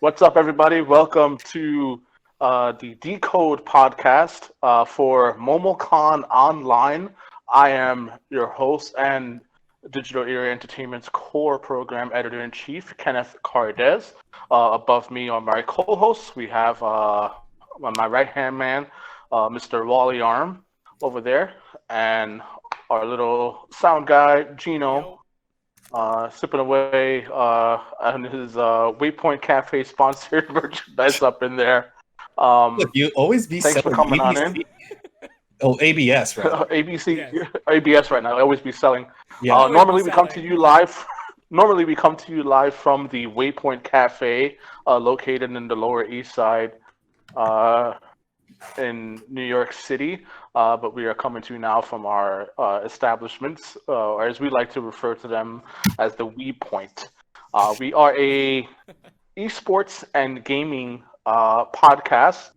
What's up, everybody? Welcome to the Decode podcast for MomoCon Online. I am your host and Digital Era Entertainment's core program editor-in-chief, Kenneth Cardez. Above me are my co-hosts. We have on my right-hand man, Mr. Wally Arm over there, and our little sound guy, Gino, sipping away on his Waypoint Cafe sponsored merchandise up in there. Look, you always be Thanks for selling coming on ABC. in. Oh, ABS, right? ABC, Yes. ABS right now. I always be selling. Yeah. Always Normally be we come to selling. you live. Normally we come to you live from the Waypoint Cafe, located in the Lower East Side, in New York City. But we are coming to you now from our establishments, or as we like to refer to them as the We Point. We are a esports and gaming podcast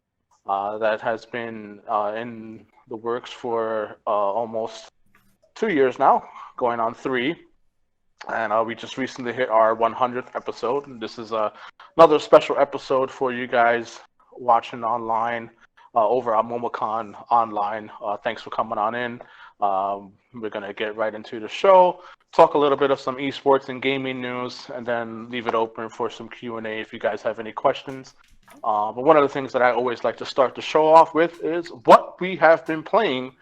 that has been in the works for almost 2 years now, going on 3. And we just recently hit our 100th episode. And this is another special episode for you guys watching online over at MomoCon Online. Thanks for coming on in. We're going to get right into the show, talk a little bit of some esports and gaming news, and then leave it open for some Q&A if you guys have any questions. But one of the things that I always like to start the show off with is what we have been playing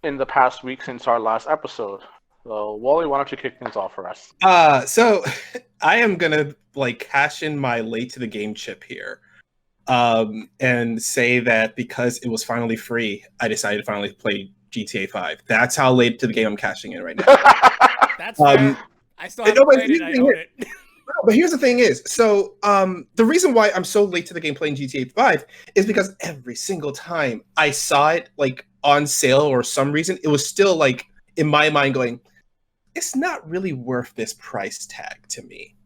in the past week since our last episode. So, Wally, why don't you kick things off for us? So I am gonna cash in my late to the game chip here, and say that because it was finally free, I decided to finally play GTA 5. That's how late to the game I'm cashing in right now. That's fair. I still haven't played it. I own it. But here's the thing is, so the reason why I'm so late to the game playing GTA 5 is because every single time I saw it on sale or some reason, it was still in my mind going, it's not really worth this price tag to me.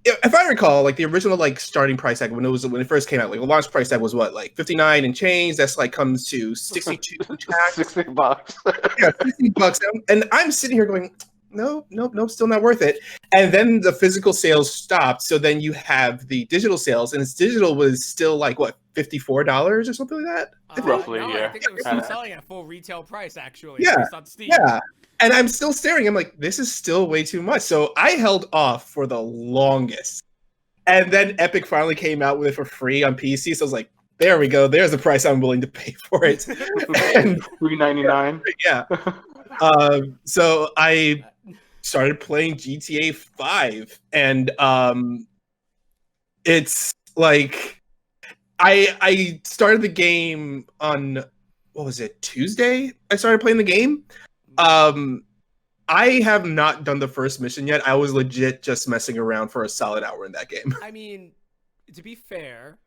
If I recall, the original starting price tag when it first came out, the launch price tag was what, 59 and change. That's comes to 62 tax. $60. Yeah, $60. And I'm sitting here going, nope, still not worth it. And then the physical sales stopped, so then you have the digital sales, and its digital was still what, $54 or something like that? Roughly, no, yeah. I think it was still selling at full retail price, actually. Yeah, based on Steam. yeah. And I'm still staring. I'm like, this is still way too much. So I held off for the longest. And then Epic finally came out with it for free on PC. So I was like, there we go. There's the price I'm willing to pay for it. And $3.99. yeah. So I started playing GTA 5. And it's I started the game on, what was it, Tuesday? I started playing the game. I have not done the first mission yet. I was legit just messing around for a solid hour in that game. I mean, to be fair,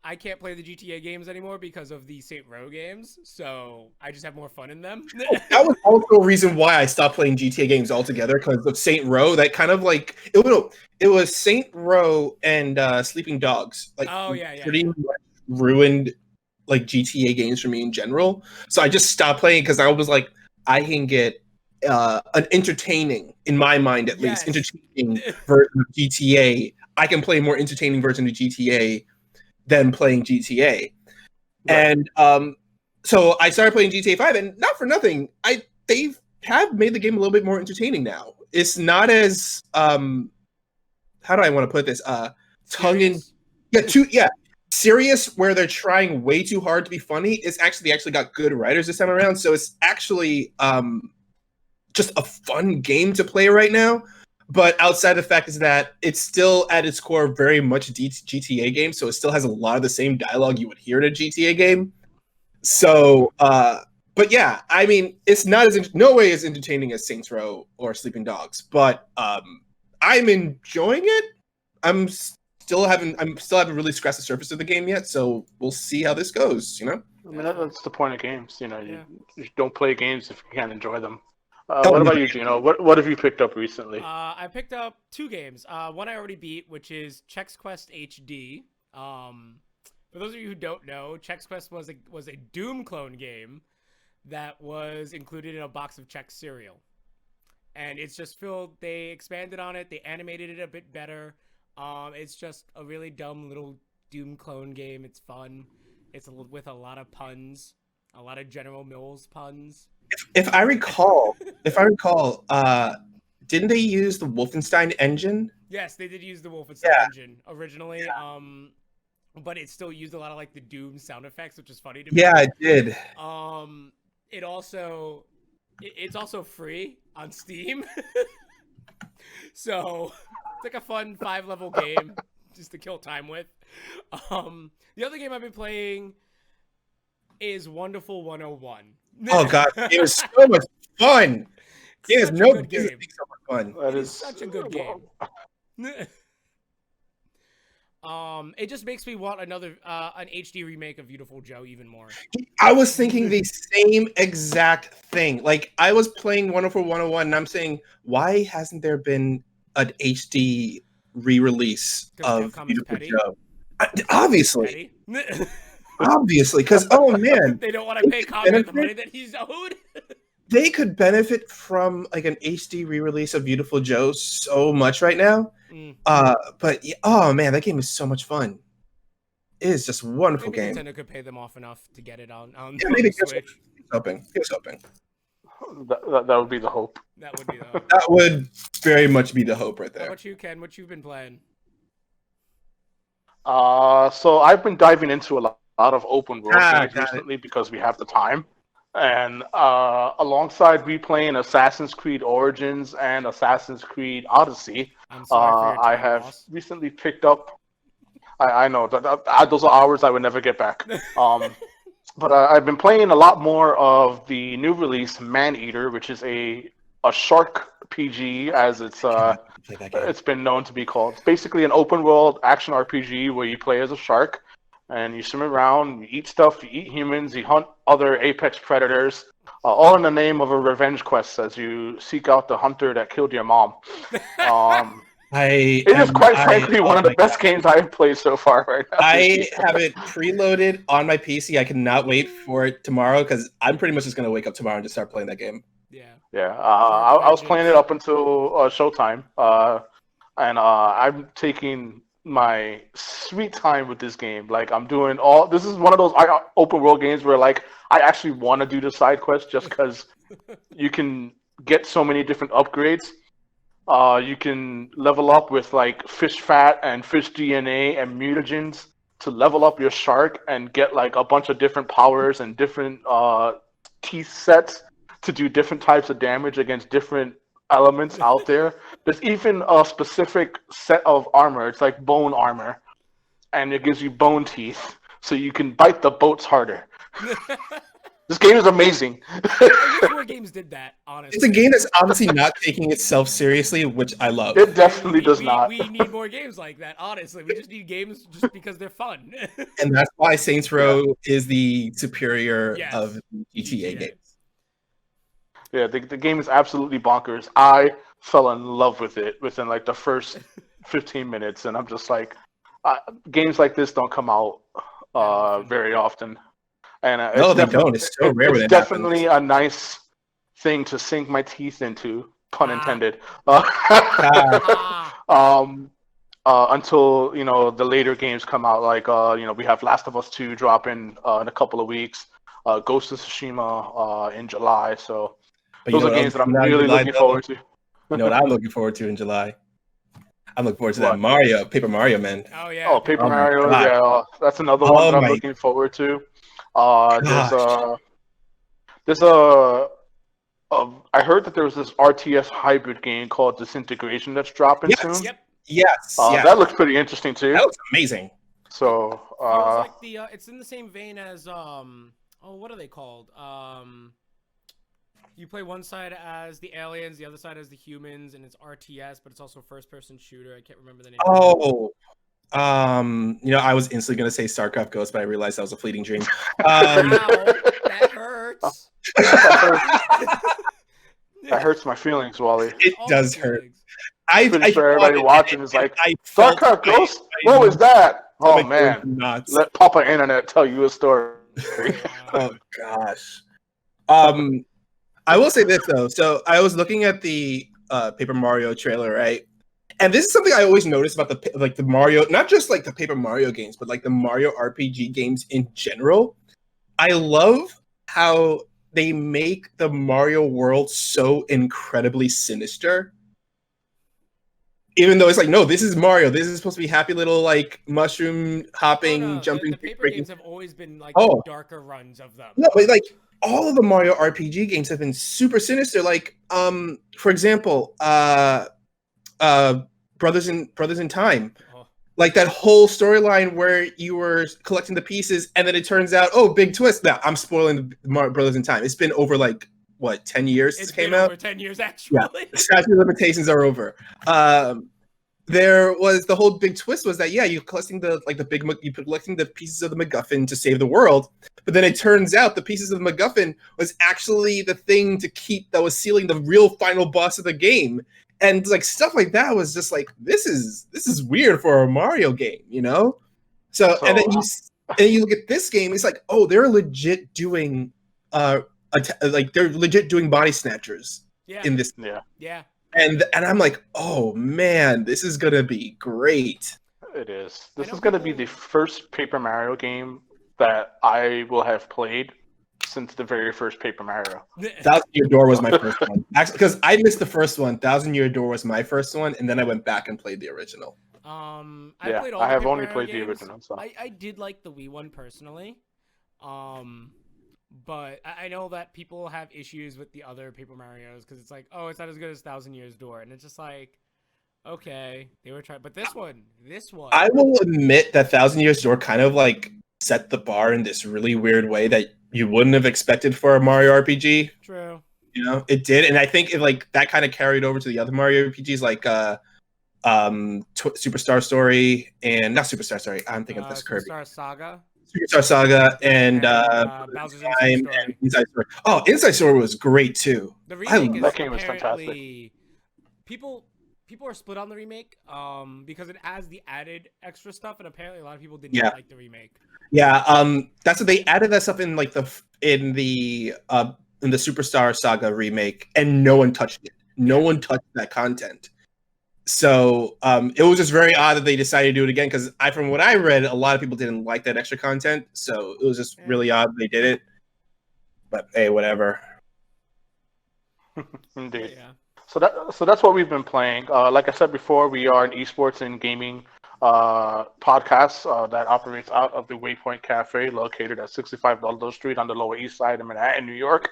I can't play the GTA games anymore because of the Saint Row games, so I just have more fun in them. That was also a reason why I stopped playing GTA games altogether, because of Saint Row. That kind of it was Saint Row and Sleeping Dogs. Pretty much ruined GTA games for me in general. So I just stopped playing because I was like, I can get an entertaining, in my mind at least, entertaining version of GTA. I can play a more entertaining version of GTA than playing GTA. Right. And so I started playing GTA 5, and not for nothing, they have made the game a little bit more entertaining now. It's not as how do I want to put this? Serious, where they're trying way too hard to be funny. It's actually got good writers this time around, so it's actually just a fun game to play right now. But outside the fact is that it's still at its core very much a GTA game, so it still has a lot of the same dialogue you would hear in a GTA game. So, but yeah, I mean, it's not no way as entertaining as Saints Row or Sleeping Dogs, but I'm enjoying it. I'm still haven't really scratched the surface of the game yet, so we'll see how this goes. I mean, that's the point of games. You don't play games if you can't enjoy them. What about you, Gino? What have you picked up recently? I picked up 2 games. One I already beat, which is Chex Quest HD. For those of you who don't know, Chex Quest was a Doom clone game that was included in a box of Chex cereal. And it's just filled. They expanded on it. They animated it a bit better. It's just a really dumb little Doom clone game. It's fun. It's with a lot of puns, a lot of General Mills puns. If I recall, didn't they use the Wolfenstein engine? Yes, they did use the Wolfenstein engine originally. Yeah. But it still used a lot of like the Doom sound effects, which is funny to me. Yeah, it did. It's also free on Steam. So it's like a fun 5-level game just to kill time with. The other game I've been playing is Wonderful 101. Oh god, it was so much fun. It is no business being so much fun. That is such a good game. It just makes me want another an HD remake of Beautiful Joe even more. I was thinking the same exact thing. Like I was playing Wonderful 101 and I'm saying, why hasn't there been an HD re-release of Beautiful Joe? Obviously. Obviously, because oh man. They don't want to pay Conrad the money that he's owed. They could benefit from like an HD re-release of Beautiful Joe so much right now. But oh man, that game is so much fun. It is just a wonderful game. Nintendo could pay them off enough to get it on maybe Switch. Here's hoping. That would be the hope. That would be the hope. That would very much be the hope right there. How about you, Ken? What you've been playing? So I've been diving into a lot of open world games recently because we have the time. And alongside me playing Assassin's Creed Origins and Assassin's Creed Odyssey, I have recently picked up. I know those are hours I would never get back. But I've been playing a lot more of the new release Maneater, which is a shark PG, as it's been known to be called. It's basically an open world action RPG where you play as a shark. And you swim around, you eat stuff, you eat humans, you hunt other apex predators, all in the name of a revenge quest as you seek out the hunter that killed your mom. It is quite frankly one of the best games I've played so far right now. I have it preloaded on my PC. I cannot wait for it tomorrow because I'm pretty much just going to wake up tomorrow and just start playing that game. Yeah. I was playing it up until showtime. And I'm taking my sweet time with this game. Like I'm doing this is one of those open world games where like I actually want to do the side quest just because you can get so many different upgrades. You can level up with like fish fat and fish DNA and mutagens to level up your shark and get like a bunch of different powers and different teeth sets to do different types of damage against different elements out there. There's even a specific set of armor. It's like bone armor, and it gives you bone teeth, so you can bite the boats harder. This game is amazing. I wish more games did that, honestly. It's a game that's obviously not taking itself seriously, which I love. It definitely does not. We need more games like that, honestly. We just need games just because they're fun. And that's why Saints Row is the superior of GTA games. Yeah, the game is absolutely bonkers. I fell in love with it within like the first 15 minutes, and I'm just like, games like this don't come out very often. And no, they don't. It's so rare. It's definitely a nice thing to sink my teeth into, pun intended. Until the later games come out, like we have Last of Us 2 dropping in a couple of weeks, Ghost of Tsushima in July. So. But those are games that I'm really looking forward to. You know what I'm looking forward to in July? I'm looking forward to that Paper Mario, man. Oh, yeah. Oh, Paper Mario, yeah. That's another one that I'm looking forward to. There's I heard that there was this RTS hybrid game called Disintegration that's dropping soon. Yep. Yes. That looks pretty interesting, too. That looks amazing. So, it's in the same vein as, what are they called? You play one side as the aliens, the other side as the humans, and it's RTS, but it's also first-person shooter. I can't remember the name. Oh, I was instantly gonna say StarCraft Ghost, but I realized that was a fleeting dream. Wow, that hurts. That hurts my feelings, Wally. It does hurt. I'm pretty sure everybody watching is like, StarCraft Ghost? What was that? Oh man, nuts. let Papa Internet tell you a story. Oh gosh. I will say this though. So I was looking at the Paper Mario trailer, right? And this is something I always notice about the Mario, not just like the Paper Mario games, but like the Mario RPG games in general. I love how they make the Mario world so incredibly sinister. Even though it's like, no, this is Mario. This is supposed to be happy little like mushroom hopping, jumping, the paper breaking. games have always been like Oh, the darker runs of them. no, but like all of the Mario RPG games have been super sinister. Like, for example, Brothers in Time. Oh. Like that whole storyline where you were collecting the pieces, and then it turns out, oh, big twist. Now I'm spoiling the Brothers in Time. It's been over like what 10 years since it came out. Over 10 years actually. Yeah, the statute of limitations are over. There was the whole big twist was that you're collecting you're collecting the pieces of the MacGuffin to save the world, but then it turns out the pieces of the MacGuffin was actually the thing that was sealing the real final boss of the game, and like stuff like that was just like this is weird for a Mario game, you know? So and then you look at this game, it's like, oh, they're legit doing they're legit doing body snatchers in this. Yeah. And I'm like, oh man, this is gonna be great. It is. This is gonna be the first Paper Mario game that I will have played since the very first Paper Mario. Thousand Year Door was my first one. Actually, because I missed the first one. Thousand Year Door was my first one, and then I went back and played the original. I have only played the original. So I did like the Wii one personally. But I know that people have issues with the other Paper Marios because it's like, oh, it's not as good as Thousand Years Door, and it's just like, okay, they were trying, but this one, I will admit that Thousand Years Door kind of like set the bar in this really weird way that you wouldn't have expected for a Mario RPG. True. You know, it did, and I think it like that kind of carried over to the other Mario RPGs like Superstar Story and not Superstar Story. I'm thinking of this Kirby. Superstar Saga and Bowser's Inside Story. And Inside Story. Oh, Inside Story was great too. The remake that game was fantastic. People are split on the remake because it has the added extra stuff, and apparently a lot of people did not like the remake. Yeah, that's what they added that stuff in like in the Superstar Saga remake, and no one touched it. No one touched that content. So it was just very odd that they decided to do it again because from what I read, a lot of people didn't like that extra content. So it was just really odd they did it. But hey, whatever. Indeed. Yeah. So that's what we've been playing. Like I said before, we are an esports and gaming podcast that operates out of the Waypoint Cafe, located at 65 Ludlow Street on the Lower East Side of Manhattan, New York.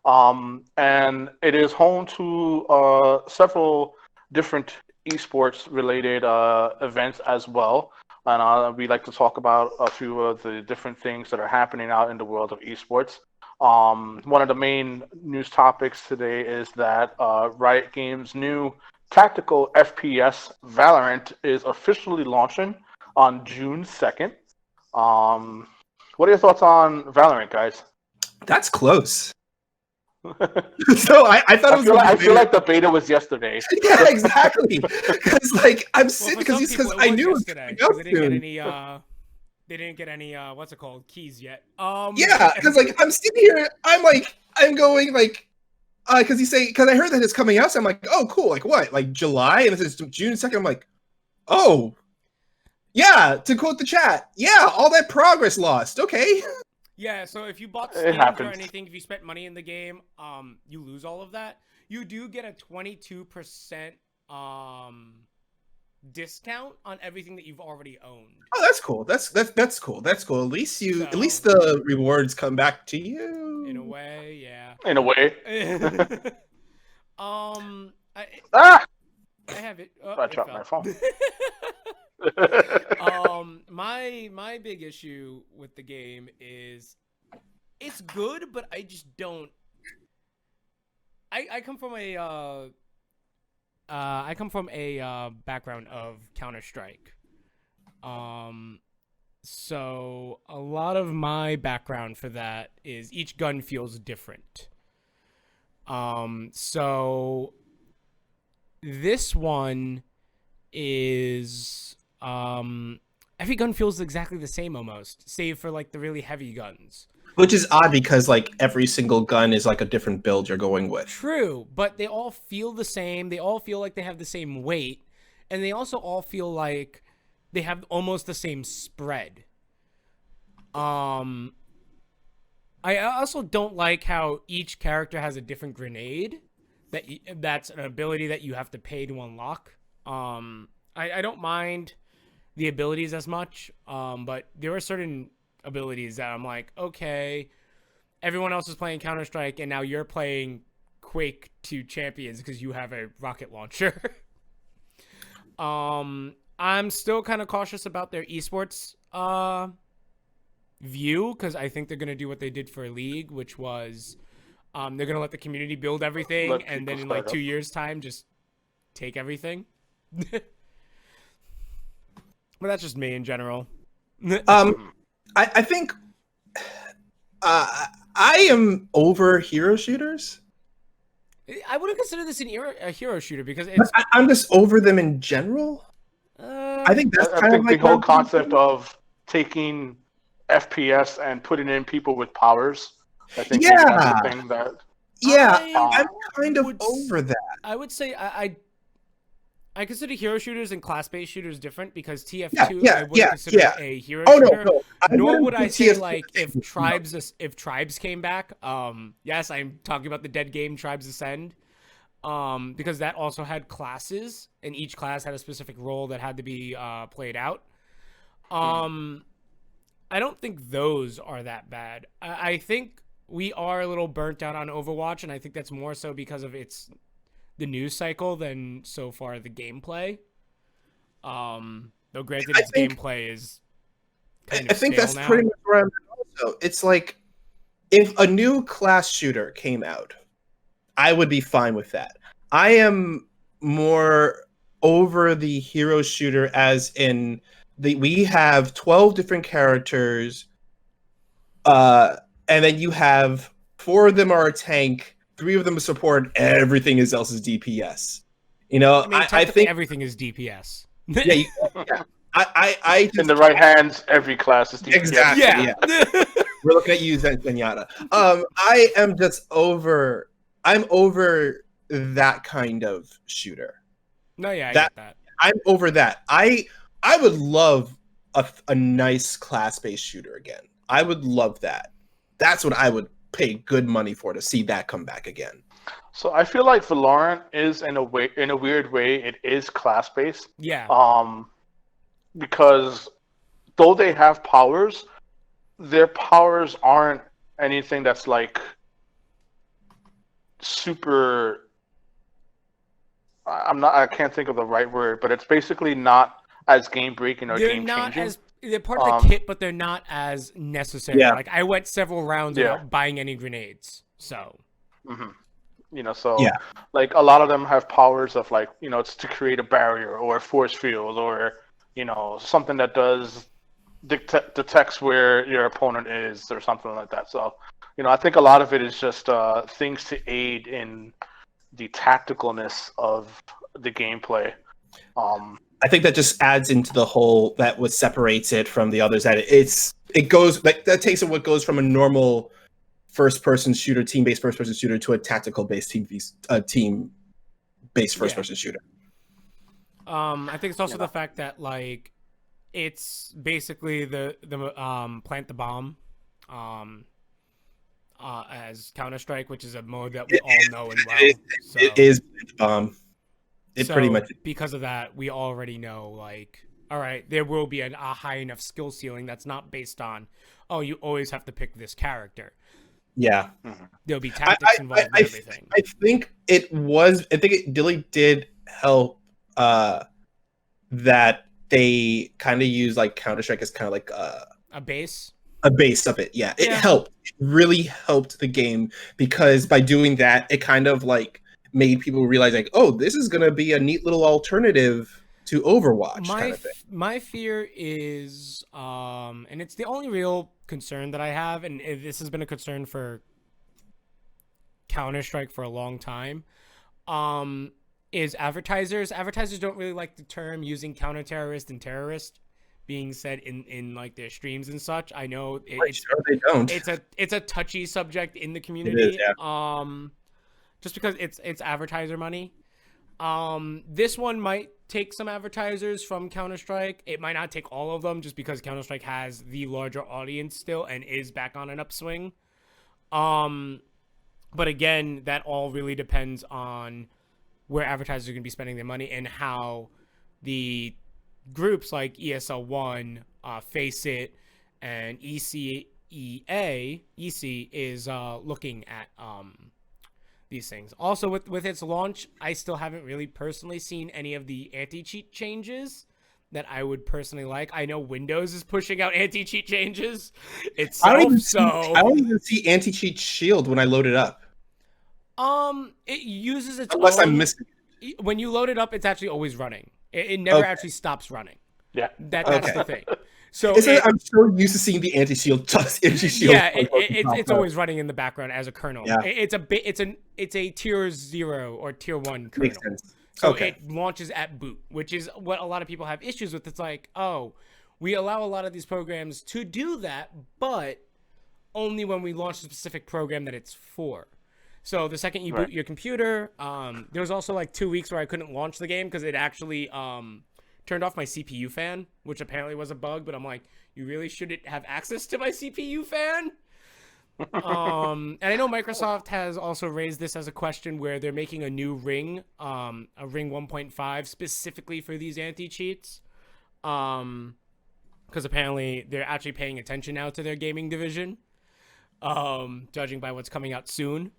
And it is home to several different esports related events as well, and we like to talk about a few of the different things that are happening out in the world of esports. One of the main news topics today is that Riot Games' new tactical FPS Valorant is officially launching on June 2nd. What are your thoughts on Valorant, guys? That's close. So I thought it was. I feel like the beta was yesterday. Yeah, exactly. Because like I'm sitting because I knew it was yesterday. They didn't get any what's it called, keys yet. Yeah, because like I'm sitting here, I'm going like because I heard that it's coming out, so I'm like, oh cool, like what, like July, and it's June 2nd. I'm like, oh yeah, to quote the chat, yeah, all that progress lost. Okay. Yeah, so if you bought skins or anything, if you spent money in the game, you lose all of that. You do get a 22% discount on everything that you've already owned. Oh, that's cool. That's cool. That's cool. At least the rewards come back to you. In a way, yeah. In a way. I have it. I dropped my phone. My big issue with the game is it's good, but I just don't. I come from a background of Counter-Strike. So a lot of my background for that is each gun feels different. So this one is every gun feels exactly the same almost, save for like the really heavy guns. Which is odd because like every single gun is like a different build you're going with. True, but they all feel the same. They all feel like they have the same weight, and they also all feel like they have almost the same spread. I also don't like how each character has a different grenade. That's an ability that you have to pay to unlock. I don't mind the abilities as much, but there are certain abilities that I'm like, okay, everyone else is playing Counter-Strike and now you're playing Quake 2 Champions because you have a rocket launcher. I'm still kind of cautious about their esports view because I think they're going to do what they did for League, which was they're going to let the community build everything and then in like 2 years time just take everything. But that's just me in general. I think I am over hero shooters. I wouldn't consider this a hero shooter because I'm just over them in general. I think that's I think the whole concept of taking FPS and putting in people with powers. I think maybe that's the thing that. I'm kind of over that. I would say I consider hero shooters and class-based shooters different because TF2 I wouldn't consider a hero shooter. No. Nor would I say like if Tribes came back. Yes, I'm talking about the dead game Tribes Ascend. Because that also had classes and each class had a specific role that had to be played out. I don't think those are that bad. I think we are a little burnt out on Overwatch, and I think that's more so because of the news cycle than so far the gameplay. Though granted, its gameplay is kind of I think that's now. pretty much where I'm at also. It's like if a new class shooter came out, I would be fine with that. I am more over the hero shooter as in we have 12 different characters, and then you have 4 of them are a tank, 3 of them are support, everything else is DPS. You know, I think everything is DPS. Yeah. I just, in the right hands, every class is DPS. Exactly. Yeah. We're looking at you, Zenyatta. I am just over. I'm over that kind of shooter. No, yeah, I get that. I'm over that. I would love a nice class-based shooter again. I would love that. That's what I would pay good money for, to see that come back again. So I feel like Valorant is in a weird way, it is class-based. Yeah. Because though they have powers, their powers aren't anything that's like super. I can't think of the right word, but it's basically not as game breaking or game changing. They're part of the kit, but they're not as necessary. Yeah. Like I went several rounds without buying any grenades, so. Mm-hmm. You know, so like a lot of them have powers of like, you know, it's to create a barrier or a force field or, you know, something that does detects where your opponent is or something like that. So, you know, I think a lot of it is just things to aid in the tacticalness of the gameplay. I think that just adds into the whole that what separates it from the others. That it goes like that takes it what goes from a normal first-person shooter, team-based first-person shooter, to a tactical-based team-based first-person shooter. I think it's also the fact that like it's basically the plant the bomb, as Counter-Strike, which is a mode that we all know and well. It is pretty much because of that we already know like, all right, there will be a high enough skill ceiling that's not based on, oh, you always have to pick this character. Yeah, there'll be tactics involved in everything. I think it really did help that they kind of use like Counter-Strike as kind of like a base of it. Yeah, it helped. It really helped the game because by doing that, it kind of like made people realize like, oh, this is gonna be a neat little alternative to Overwatch. Kind of thing. My fear is, and it's the only real concern that I have, and this has been a concern for Counter-Strike for a long time, is advertisers. Advertisers don't really like the term using counter-terrorist and terrorist being said in like their streams and such. I know they don't. It's a touchy subject in the community. It is, yeah. Just because it's advertiser money. This one might take some advertisers from Counter-Strike. It might not take all of them, just because Counter-Strike has the larger audience still and is back on an upswing. But again, that all really depends on where advertisers are going to be spending their money and how the groups like ESL1, Faceit, and EC is looking at these things. Also, with its launch, I still haven't really personally seen any of the anti-cheat changes that I would personally like. I know Windows is pushing out anti-cheat changes itself. I don't even see anti-cheat shield when I load it up. It uses its unless I'm missing it. When you load it up, it's actually always running. It never actually stops running. Yeah, that's the thing. So I'm so used to seeing the anti-shield. Yeah, it's always running in the background as a kernel. Yeah. It's a tier 0 or tier 1 kernel. Makes sense. So it launches at boot, which is what a lot of people have issues with. It's like, oh, we allow a lot of these programs to do that, but only when we launch a specific program that it's for. So the second you boot your computer, there was also like 2 weeks where I couldn't launch the game because it actually turned off my CPU fan, which apparently was a bug. But I'm like, you really shouldn't have access to my CPU fan. And I know Microsoft has also raised this as a question where they're making a new Ring, a Ring 1.5 specifically for these anti-cheats. Because apparently they're actually paying attention now to their gaming division. Judging by what's coming out soon.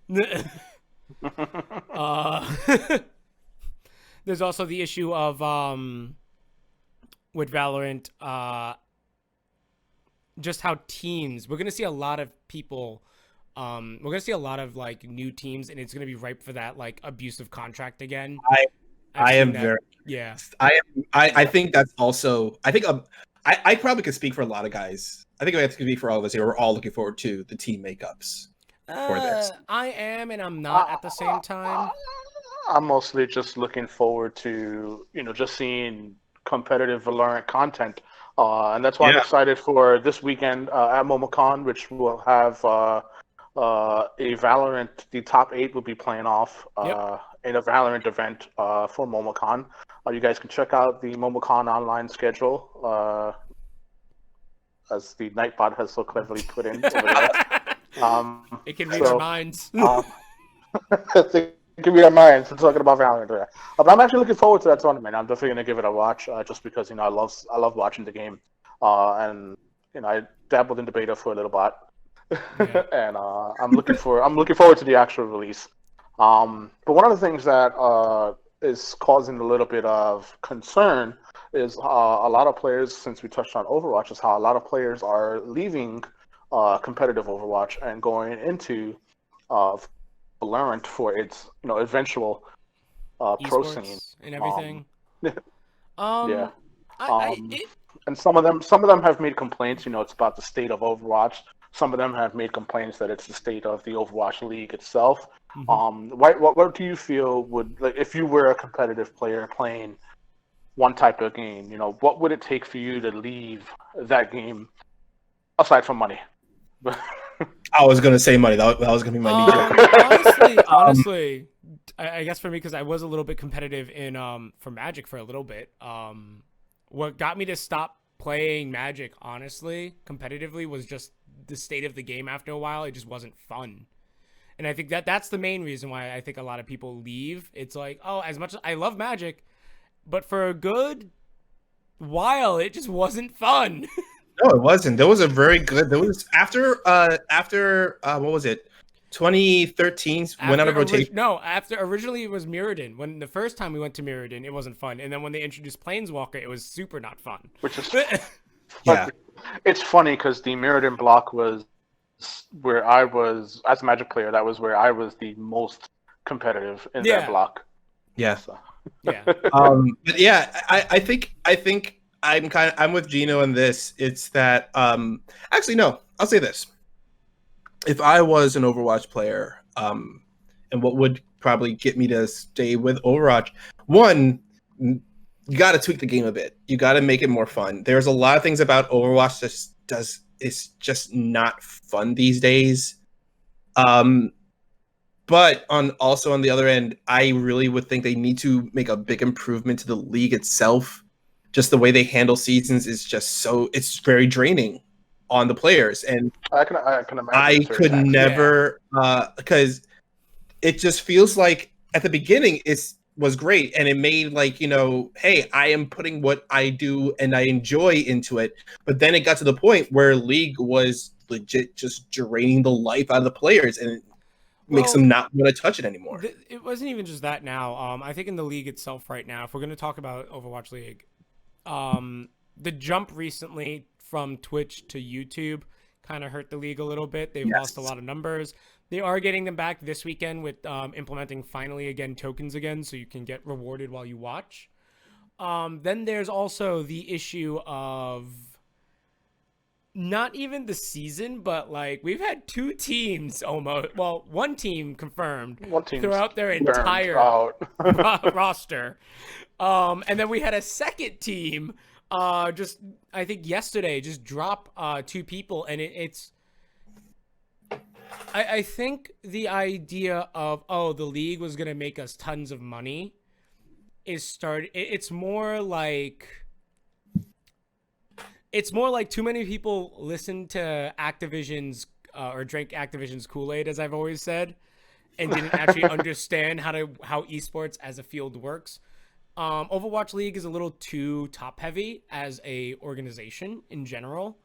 There's also the issue of with Valorant, just how teams, we're gonna see a lot of people, we're gonna see a lot of like new teams, and it's gonna be ripe for that like abusive contract again. I am very I think that's also I probably could speak for a lot of guys. I think I have to speak for all of us here. We're all looking forward to the team makeups for this. I am, and I'm not at the same time. I'm mostly just looking forward to, just seeing competitive Valorant content. And that's why I'm excited for this weekend at MomoCon, which will have a Valorant, the top 8 will be playing off in a Valorant event for MomoCon. You guys can check out the MomoCon online schedule, as the Nightbot has so cleverly put in over there. It can read our minds. It can read our minds. We're talking about Valorant there. But I'm actually looking forward to that tournament. I'm definitely going to give it a watch, just because I love watching the game, and I dabbled in the beta for a little bit, and I'm looking forward to the actual release. But one of the things that is causing a little bit of concern is a lot of players, since we touched on Overwatch, is how a lot of players are leaving competitive Overwatch and going into Valorant for its eventual pro scene and everything. And some of them have made complaints. It's about the state of Overwatch. Some of them have made complaints that it's the state of the Overwatch League itself. Mm-hmm. What do you feel would, like, if you were a competitive player playing one type of game, what would it take for you to leave that game, aside from money? I was gonna say money. That was gonna be my knee. Honestly, I guess for me, because I was a little bit competitive in for Magic for a little bit. What got me to stop playing Magic, honestly, competitively, was just the state of the game. After a while, it just wasn't fun. And I think that's the main reason why I think a lot of people leave. It's like, oh, as much as I love Magic, but for a good while, it just wasn't fun. No, it wasn't. There was a very good. There was after what was it? 2013 went out of rotation. After originally it was Mirrodin. When the first time we went to Mirrodin, it wasn't fun, and then when they introduced Planeswalker, it was super not fun. Which is it's funny because the Mirrodin block was where I was, as a Magic player, that was where I was the most competitive in that block. Yeah. So. Yeah. But yeah, I think I'm with Gino in this. It's that actually no, I'll say this. If I was an Overwatch player, and what would probably get me to stay with Overwatch, one, you got to tweak the game a bit. You got to make it more fun. There's a lot of things about Overwatch that it's just not fun these days. But also on the other end, I really would think they need to make a big improvement to the league itself. Just the way they handle seasons is just it's very draining on the players, and I can imagine. I could never because it just feels like at the beginning was great, and it made like, you know, hey, I am putting what I do and I enjoy into it. But then it got to the point where League was legit just draining the life out of the players, and it makes them not want to touch it anymore. It wasn't even just that now. I think in the league itself right now, if we're going to talk about Overwatch League, the jump recently from Twitch to YouTube kind of hurt the league a little bit. They've lost a lot of numbers. They are getting them back this weekend with implementing finally again tokens again, so you can get rewarded while you watch. Then there's also the issue of not even the season, but like we've had two teams almost. Well, one team confirmed throughout their entire roster, and then we had a second team. Just I think yesterday, just drop 2 people, and it's. I think the idea of the league was gonna make us tons of money it's more like too many people listen to Activision's or drank Activision's Kool-Aid, as I've always said, and didn't actually understand how esports as a field works. Overwatch League is a little too top heavy as a organization in general.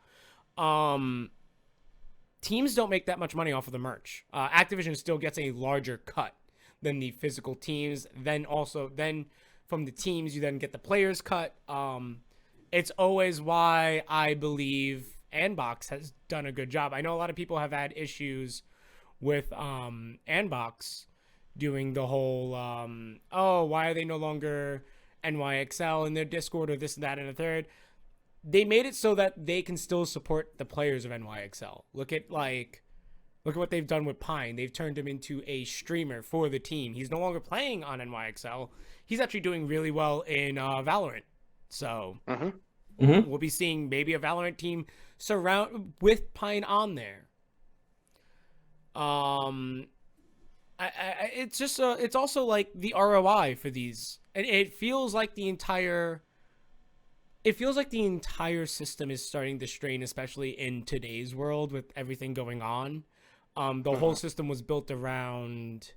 Teams don't make that much money off of the merch. Activision still gets a larger cut than the physical teams. Then from the teams, you then get the players cut. It's always why I believe Anbox has done a good job. I know a lot of people have had issues with Anbox doing the whole, why are they no longer NYXL in their Discord or this and that and a third. They made it so that they can still support the players of NYXL. Look at what they've done with Pine. They've turned him into a streamer for the team. He's no longer playing on NYXL. He's actually doing really well in Valorant. So we'll be seeing maybe a Valorant team surround with Pine on there. It's just it's also like the ROI for these, and it feels like the entire system is starting to strain, especially in today's world with everything going on. The whole system was built around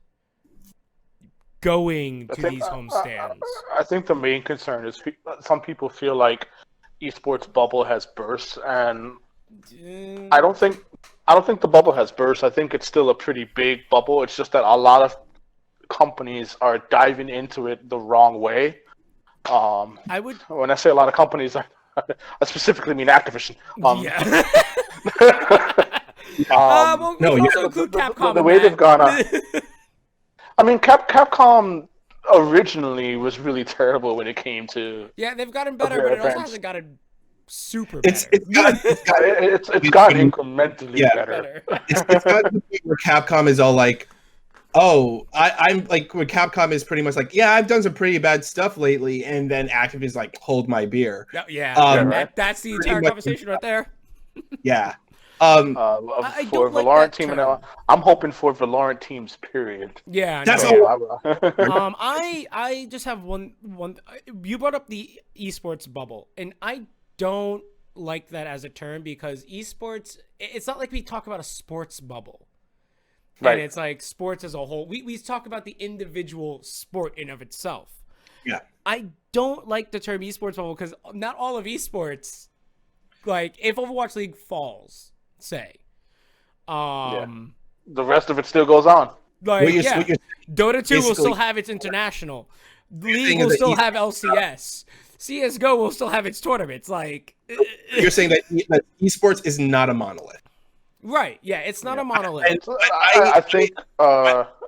going to these homestands. I think the main concern is some people feel like esports bubble has burst, and I don't think the bubble has burst. I think it's still a pretty big bubble. It's just that a lot of companies are diving into it the wrong way. When I say a lot of companies, I specifically mean Activision. Include Capcom. The way they've gone on. I mean, Capcom originally was really terrible when it came to. Yeah, they've gotten better, but it also hasn't gotten super better. It's gotten incrementally better. It's gotten to the point where Capcom is all like, I'm like, where Capcom is pretty much like, yeah, I've done some pretty bad stuff lately, and then Activision is like, hold my beer. That's the entire conversation right there. Yeah. For Valorant team, I'm hoping for Valorant teams. Period. Yeah, that's all. I just have one. You brought up the esports bubble, and I don't like that as a term because esports. It's not like we talk about a sports bubble, right? And it's like sports as a whole. We talk about the individual sport in of itself. Yeah, I don't like the term esports bubble because not all of esports. Like if Overwatch League falls. Say, the rest of it still goes on. Like, Dota 2 will still have its international. League will still have LCS. CS:GO will still have its tournaments. Like, you're saying that esports is not a monolith, right? Yeah, it's not a monolith. I think,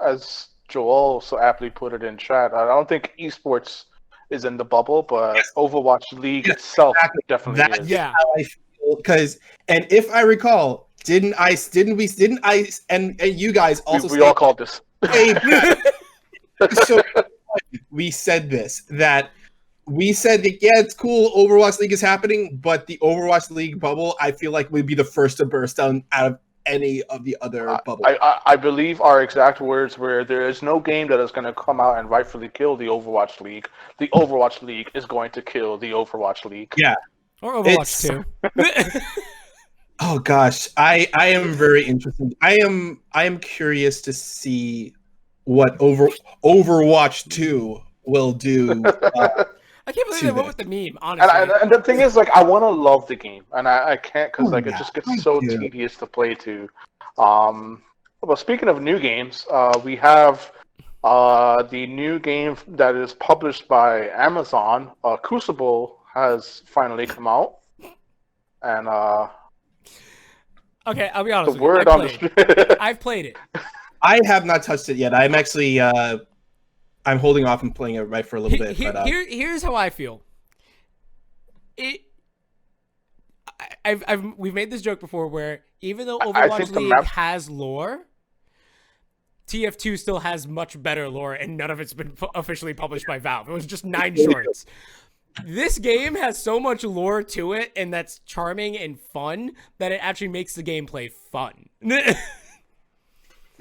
as Joel so aptly put it in chat, I don't think esports is in the bubble, but Overwatch League itself definitely is. Yeah. Because, and if I recall, didn't I, and you guys also we all called this. So we said this, that we said that, yeah, it's cool. Overwatch League is happening, but the Overwatch League bubble, I feel like would be the first to burst down out of any of the other bubbles. I believe our exact words were, there is no game that is going to come out and rightfully kill the Overwatch League. The Overwatch League is going to kill the Overwatch League. Yeah. Or Overwatch 2. Oh gosh, I am very interested. I am curious to see what Overwatch 2 will do. I can't believe they went with the meme, honestly. And the thing is, like, I want to love the game, and I can't because it just gets so tedious to play to. Well, speaking of new games, we have the new game that is published by Amazon. Crucible has finally come out, and okay, I'll be honest with you. I've played it. I have not touched it yet. I'm actually I'm holding off and playing it right for a little bit. But here's how I feel. We've made this joke before where even though Overwatch League has lore, TF2 still has much better lore, and none of it's been officially published by Valve. It was just 9 shorts. This game has so much lore to it, and that's charming and fun, that it actually makes the gameplay fun.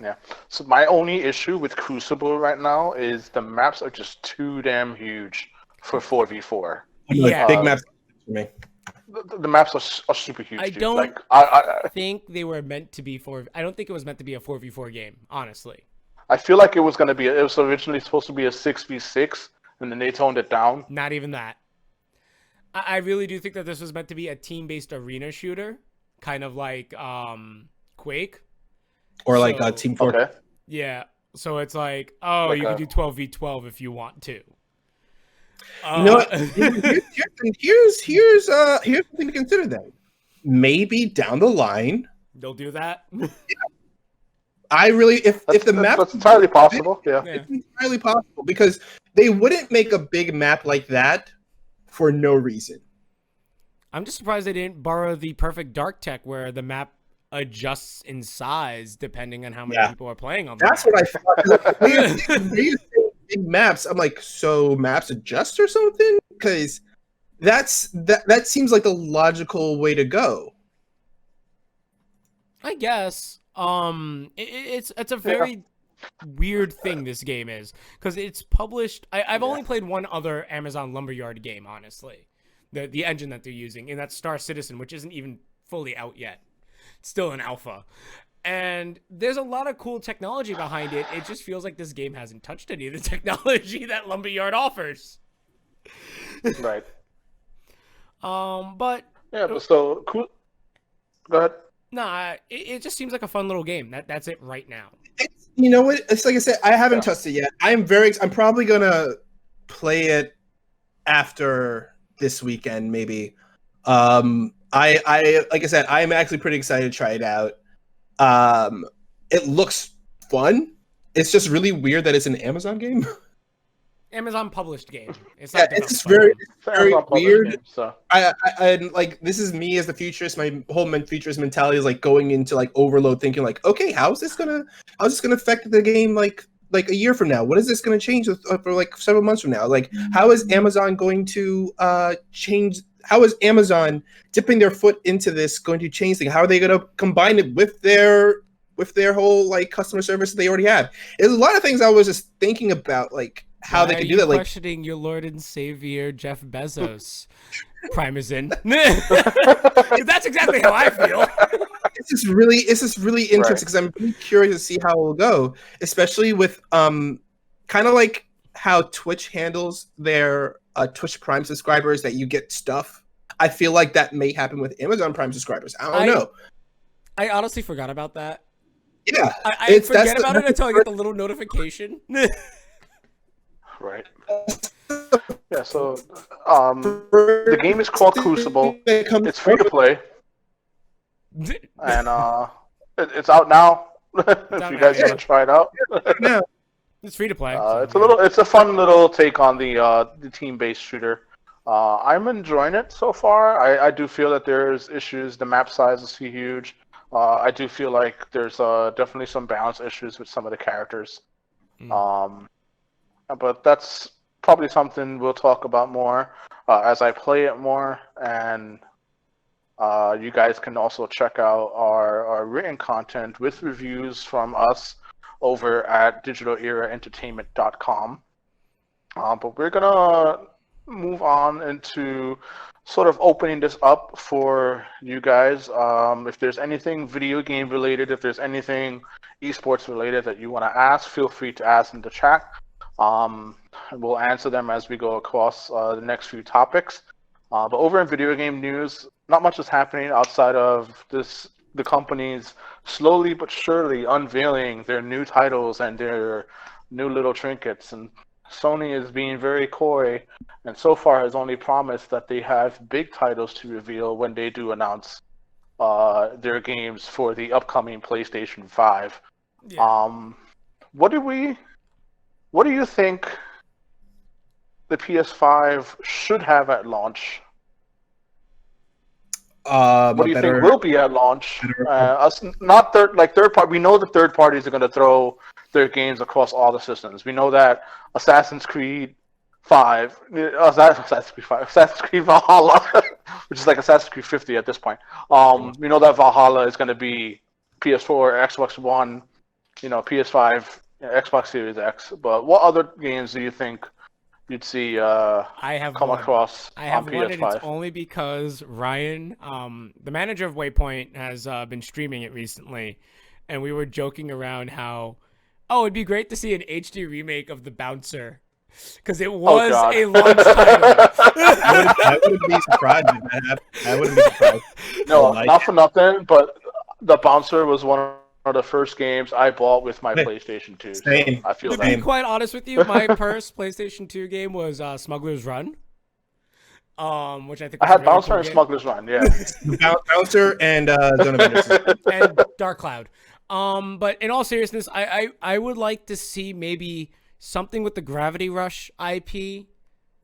Yeah. So my only issue with Crucible right now is the maps are just too damn huge for 4v4. Yeah, big maps for me. The maps are super huge. I dude. don't like, I think they were meant to be I don't think it was meant to be a 4v4 game, honestly. I feel like it was going to be. It was originally supposed to be a 6v6, and then they toned it down. Not even that. I really do think that this was meant to be a team-based arena shooter, kind of like Quake. Or like Team Fortress. Okay. Yeah. So it's like, you can do 12v12 if you want to. You know what? Here's something to consider then. Maybe down the line they'll do that. I really if the map that's entirely possible. Yeah. It's entirely possible because they wouldn't make a big map like that for no reason. I'm just surprised they didn't borrow the perfect dark tech where the map adjusts in size depending on how many people are playing on the That's map. what I thought. Big maps. I'm like, so maps adjust or something? Because that seems like the logical way to go. I guess. It's a very weird thing this game is because it's published. I've only played one other Amazon Lumberyard game, honestly. The engine that they're using, and that's Star Citizen, which isn't even fully out yet. It's still in alpha. And there's a lot of cool technology behind it. It just feels like this game hasn't touched any of the technology that Lumberyard offers. Right. But yeah, but so cool. Go ahead. Nah, it just seems like a fun little game. That's it right now. You know what? It's like I said, I haven't touched it yet. I'm probably gonna play it after this weekend, maybe. I like I said, I'm actually pretty excited to try it out. It looks fun. It's just really weird that it's an Amazon game. Amazon published game. It's it's very weird. Game, so. I like this is me as the futurist. My whole futurist mentality is like going into like overload, thinking like, okay, how's this gonna affect the game like a year from now? What is this gonna change for like several months from now? Like, how is Amazon going to change? How is Amazon dipping their foot into this going to change things? How are they going to combine it with their whole like customer service that they already have? There's a lot of things I was just thinking about, like how they can do that. Like questioning your Lord and Savior Jeff Bezos, Prime is in. That's exactly how I feel. It's just really interesting because I'm really curious to see how it will go, especially with kind of like how Twitch handles their Twitch Prime subscribers, that you get stuff. I feel like that may happen with Amazon Prime subscribers. I don't know. I honestly forgot about that. Yeah, I forget about it until I get the little notification. Right. Yeah. So, the game is called Crucible. It's free to play, and it's out now. If you guys want to try it out. Yeah. It's free to play. It's a fun little take on the team-based shooter. I'm enjoying it so far. I do feel that there's issues. The map size is huge. I do feel like there's definitely some balance issues with some of the characters. But that's probably something we'll talk about more as I play it more, and you guys can also check out our written content with reviews from us over at digitaleraentertainment.com. But we're gonna move on into sort of opening this up for you guys. If there's anything video game related, if there's anything esports related that you want to ask, feel free to ask in the chat. We'll answer them as we go across the next few topics. But over in video game news, not much is happening outside of the companies slowly but surely unveiling their new titles and their new little trinkets. And Sony is being very coy, and so far has only promised that they have big titles to reveal when they do announce their games for the upcoming PlayStation 5. Yeah. What do you think the PS5 should have at launch? What do you think will be at launch? Us, not third party. We know the third parties are going to throw their games across all the systems. We know that Assassin's Creed Valhalla, which is like Assassin's Creed 50 at this point. We know that Valhalla is going to be PS4, Xbox One, PS5, Xbox Series X. But what other games do you think you'd see come across I have on one, PS5? and it's only because Ryan, the manager of Waypoint, has been streaming it recently, and we were joking around how, it'd be great to see an HD remake of The Bouncer, because it was a long title. I wouldn't be surprised if that happened. I wouldn't be surprised. No, not for nothing, but The Bouncer was one of the first games I bought with my PlayStation 2. Same. So I feel To that. be quite honest with you, my first PlayStation 2 game was Smuggler's Run. Which I think I was had a really Bouncer cool and game. Smuggler's Run, yeah. Bouncer and Zone of Interest. And Dark Cloud. But in all seriousness, I would like to see maybe something with the Gravity Rush IP.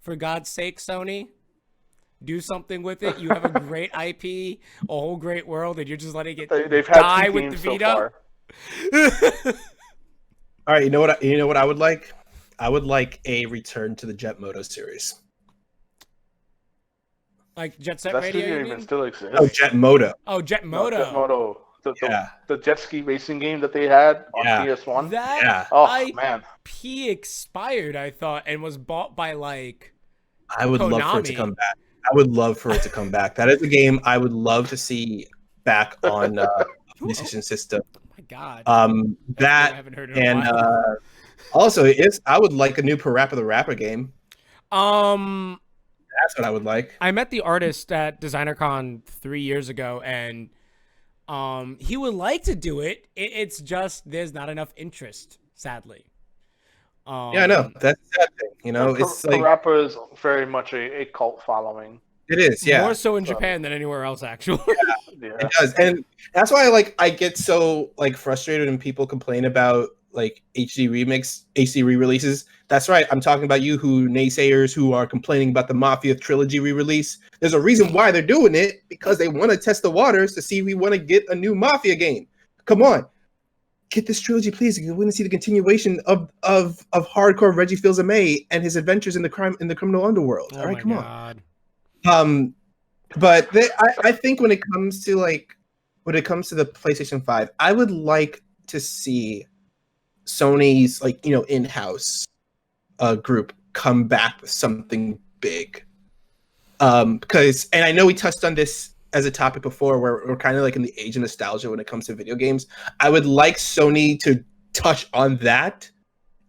For God's sake, Sony, do something with it. You have a great IP, a whole great world, and you're just letting it They've had die two with games the so Vita. far. All right, you know what I would like? I would like a return to the Jet Moto series. Like Jet Set That Radio, studio you even mean? still exists. Oh, Jet Moto. Oh, Jet No, Moto. Jet Moto. Yeah. The jet ski racing game that they had on PS1. That man. IP expired, I thought, and was bought by like I would love for it to Konami. come back. I would love for it to come back. That is a game I would love to see back on PlayStation system. Oh my God. That I haven't heard it in a and while. also I would like a new Parappa the Rapper game. That's what I would like. I met the artist at DesignerCon 3 years ago, and he would like to do it. It's just there's not enough interest, sadly. Yeah, I know. That's the sad thing. It's like Parappa is very much a cult following. it is. Yeah, More so in Japan than anywhere else, actually. Yeah. it does, and that's why I get so frustrated when people complain about HD re-releases. That's right. I'm talking about you naysayers who are complaining about the Mafia trilogy re-release. There's a reason why they're doing it, because they want to test the waters to see if we want to get a new Mafia game. Come on. Get this trilogy, please. We want to see the continuation of hardcore Reggie Fils-Aimé and his adventures in the criminal underworld. All right, come on. But I think when it comes to the PlayStation 5, I would like to see Sony's in-house group come back with something big. Because I know we touched on this as a topic before, where we're kind of in the age of nostalgia when it comes to video games. I would like Sony to touch on that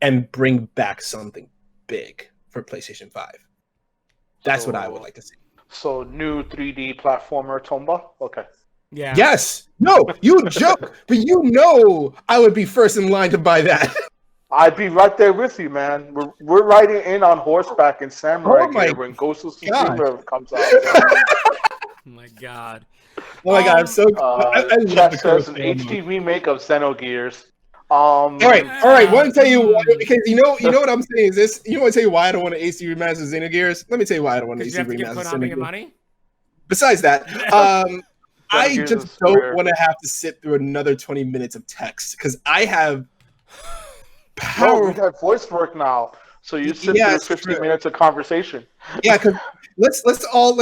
and bring back something big for PlayStation 5. That's what I would like to see. So new 3D platformer Tomba? Okay. Yeah. Yes. No, you joke, but I would be first in line to buy that. I'd be right there with you, man. We're riding in on horseback in Samurai gear when Ghost of Tsushima comes out. Oh my God. Oh my God, I'm so I love the says an HD remake of Xenogears. All right. Want to tell you why? Because you know what I'm saying is this. You want to tell you why I don't want an AC remaster of Xenogears? Let me tell you why I don't want an AC remaster of Xenogears. Money? Besides that, I just don't want to have to sit through another 20 minutes of text because I have power. We have voice work now. So you sit Yeah, through it's 15 true. minutes of conversation. Yeah, because let's all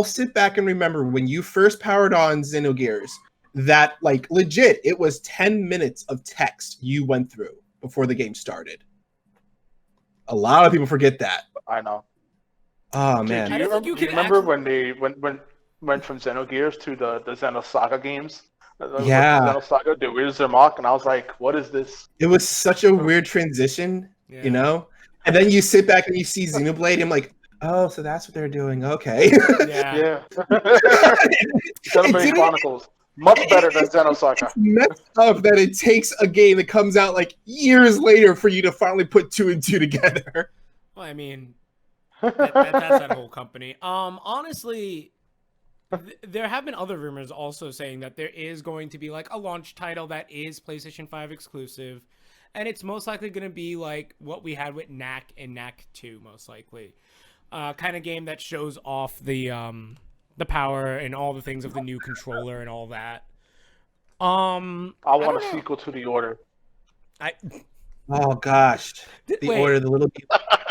sit back and remember when you first powered on Xenogears, that like legit, it was 10 minutes of text you went through before the game started. A lot of people forget that. I know. Oh Do man. you remember when they went from Xenogears to the Xenosaga games? Yeah. Xenosaga, the Where's Zermach, and I was like, what is this? It was such a weird transition, you know? And then you sit back and you see Xenoblade, and I'm like, oh, so that's what they're doing. Okay. Yeah. Xenoblade Chronicles. Much better than Xenosaga. It's messed up that it takes a game that comes out like years later for you to finally put 2 and 2 together. Well, I mean, that's that whole company. Honestly, there have been other rumors also saying that there is going to be like a launch title that is PlayStation 5 exclusive, and it's most likely going to be like what we had with Knack and Knack 2, most likely. Kind of game that shows off the power and all the things of the new controller and all that. I want a sequel to The Order. Oh gosh, The Order, the little